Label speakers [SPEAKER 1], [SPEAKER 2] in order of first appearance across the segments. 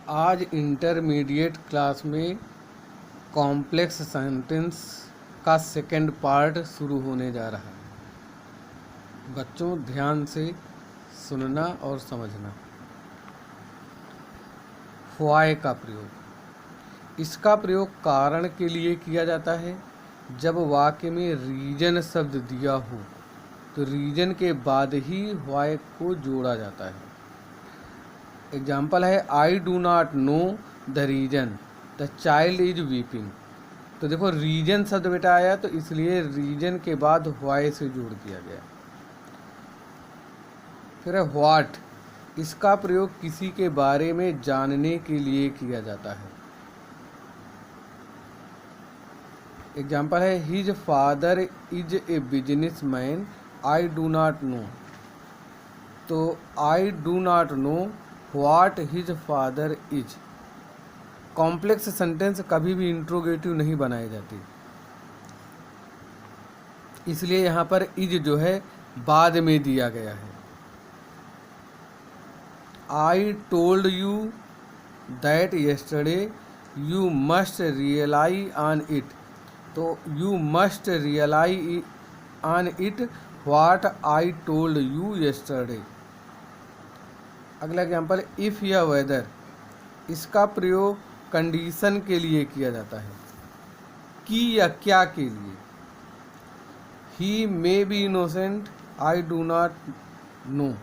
[SPEAKER 1] आज intermediate class में complex sentence का सेकंड पार्ट शुरू होने जा रहा है। बच्चों ध्यान से सुनना और समझना। व्हाय का प्रयोग, इसका प्रयोग कारण के लिए किया जाता है। जब वाक्य में रीजन शब्द दिया हो तो रीजन के बाद ही व्हाय को जोड़ा जाता है। एग्जाम्पल है I do not know the reason the child is weeping. तो देखो रीजन शब्द बेटा आया तो इसलिए रीजन के बाद व्हाई से जोड़ दिया गया। फिर है व्हाट, इसका प्रयोग किसी के बारे में जानने के लिए किया जाता है। एग्जाम्पल है his father is a business man I do not know. तो I do not know what his father is. Complex sentence कभी भी इंट्रोगेटिव नहीं बनाई जाती, इसलिए यहाँ पर इज जो है बाद में दिया गया है। I told you that yesterday you must rely on it. तो you must rely on it what I told you yesterday. अगला एग्जाम्पल इफ़ या वेदर, इसका प्रयोग कंडीशन के लिए किया जाता है, कि या क्या के लिए। He may be innocent I do not know.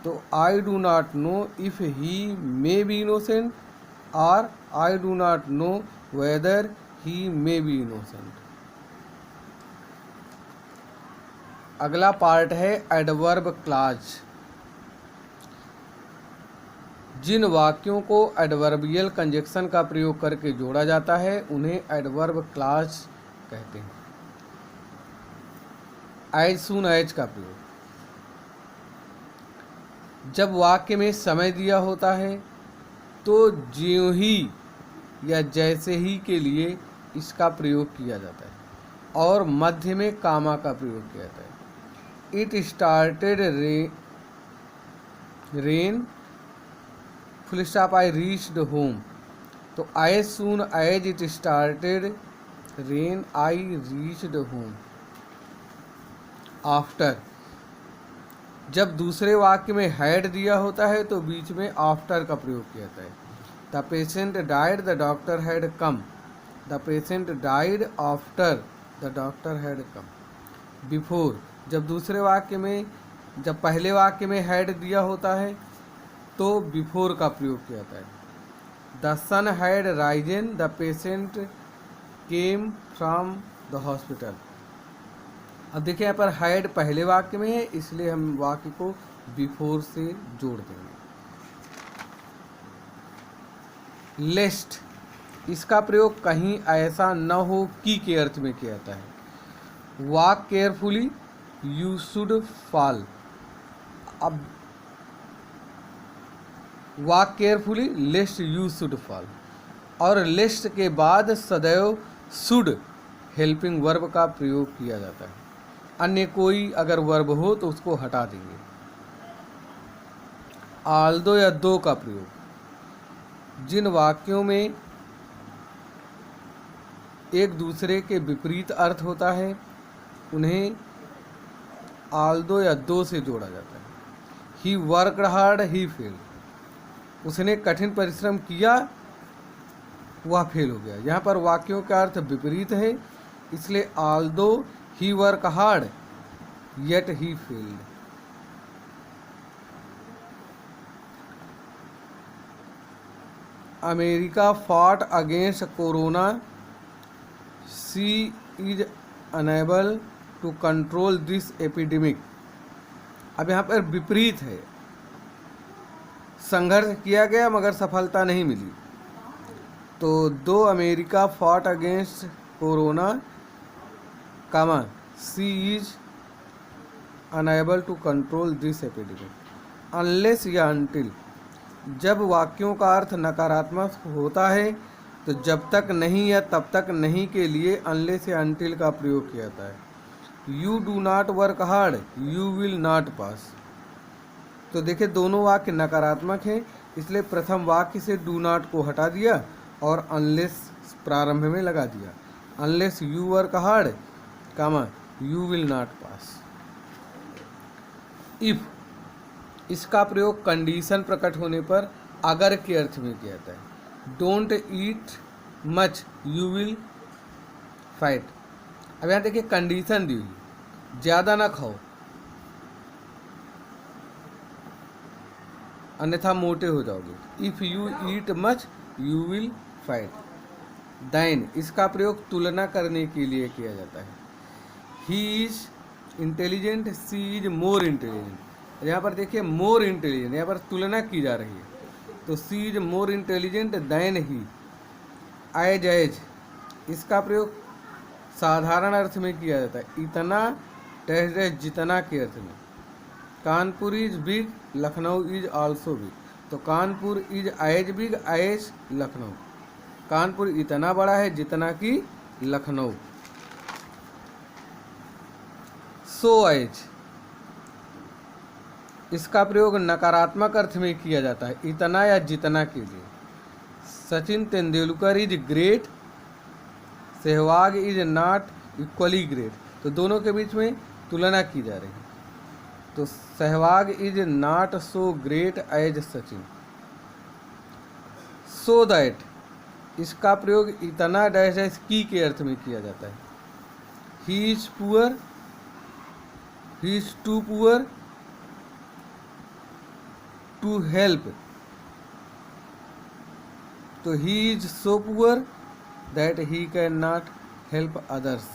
[SPEAKER 1] तो I do not know if he may be innocent और I do not know whether he may be innocent. अगला पार्ट है एडवर्ब क्लॉज। जिन वाक्यों को एडवर्बियल कंजक्शन का प्रयोग करके जोड़ा जाता है उन्हें एडवर्ब क्लॉज कहते हैं। एज सून एज का प्रयोग, जब वाक्य में समय दिया होता है तो ज्यों ही या जैसे ही के लिए इसका प्रयोग किया जाता है और मध्य में कामा का प्रयोग किया जाता है। It started rain full stop I reached home. तो as soon as it started rain I reached home. After, जब दूसरे वाक्य में हैड दिया होता है तो बीच में आफ्टर का प्रयोग किया जाता है। The patient died the doctor had come. The patient died after the doctor had come. Before, जब दूसरे वाक्य में जब पहले वाक्य में हैड दिया होता है तो बिफोर का प्रयोग किया जाता है। The sun had risen the patient came from the hospital. अब देखिए यहाँ पर हैड पहले वाक्य में है इसलिए हम वाक्य को बिफोर से जोड़ देंगे। लेस्ट, इसका प्रयोग कहीं ऐसा न हो कि के अर्थ में किया जाता है। Walk carefully you should fall. अब walk carefully lest you should fall, और लेस्ट के बाद सदैव शुड हेल्पिंग वर्ब का प्रयोग किया जाता है। अन्य कोई अगर वर्ब हो तो उसको हटा देंगे। आल्दो या दो का प्रयोग, जिन वाक्यों में एक दूसरे के विपरीत अर्थ होता है उन्हें आल्दो या दो से जोड़ा जाता है। He worked hard he failed, उसने कठिन परिश्रम किया वह फेल हो गया। यहाँ पर वाक्यों का अर्थ विपरीत है इसलिए although he work hard yet he failed. America fought against corona she is unable to control this epidemic. अब यहाँ पर विपरीत है, संघर्ष किया गया मगर सफलता नहीं मिली। तो दो America fought against corona comma she is unable to control this epidemic. Unless या अनटिल, जब वाक्यों का अर्थ नकारात्मक होता है तो जब तक नहीं या तब तक नहीं के लिए अनलेस या अनटिल का प्रयोग किया जाता है। You do not work hard you will not पास। तो देखिए दोनों वाक्य नकारात्मक हैं इसलिए प्रथम वाक्य से डू नॉट को हटा दिया और अनलेस प्रारंभ में लगा दिया। Unless you work hard, comma you will not pass. If, इसका प्रयोग कंडीशन प्रकट होने पर अगर के अर्थ में किया जाता है। Don't eat much you will fight. अब यहाँ देखिए कंडीशन दी हुई, ज़्यादा ना खाओ अन्यथा मोटे हो जाओगे। If you eat much you will fight. दाइन, इसका प्रयोग तुलना करने के लिए किया जाता है। He is intelligent, she is more intelligent. यहाँ पर देखिए मोर इंटेलिजेंट, यहाँ पर तुलना की जा रही है, तो she is more intelligent than he. As, इसका प्रयोग साधारण अर्थ में किया जाता है, इतना डैश डैश जितना के अर्थ में। Kanpur is big, Lucknow is also big. तो Kanpur is as big as Lucknow. Kanpur इतना बड़ा है जितना कि लखनऊ। सो एज, इसका प्रयोग नकारात्मक अर्थ में किया जाता है, इतना या जितना के लिए। Sachin Tendulkar is great, Sehwag is not equally great. तो दोनों के बीच में तुलना की जा रही है, तो Sehwag is not so great as Sachin. So that, इसका प्रयोग इतना डैश डैश की के अर्थ में किया जाता है। He is poor, he is too poor to help. तो he is so poor that he can not help others.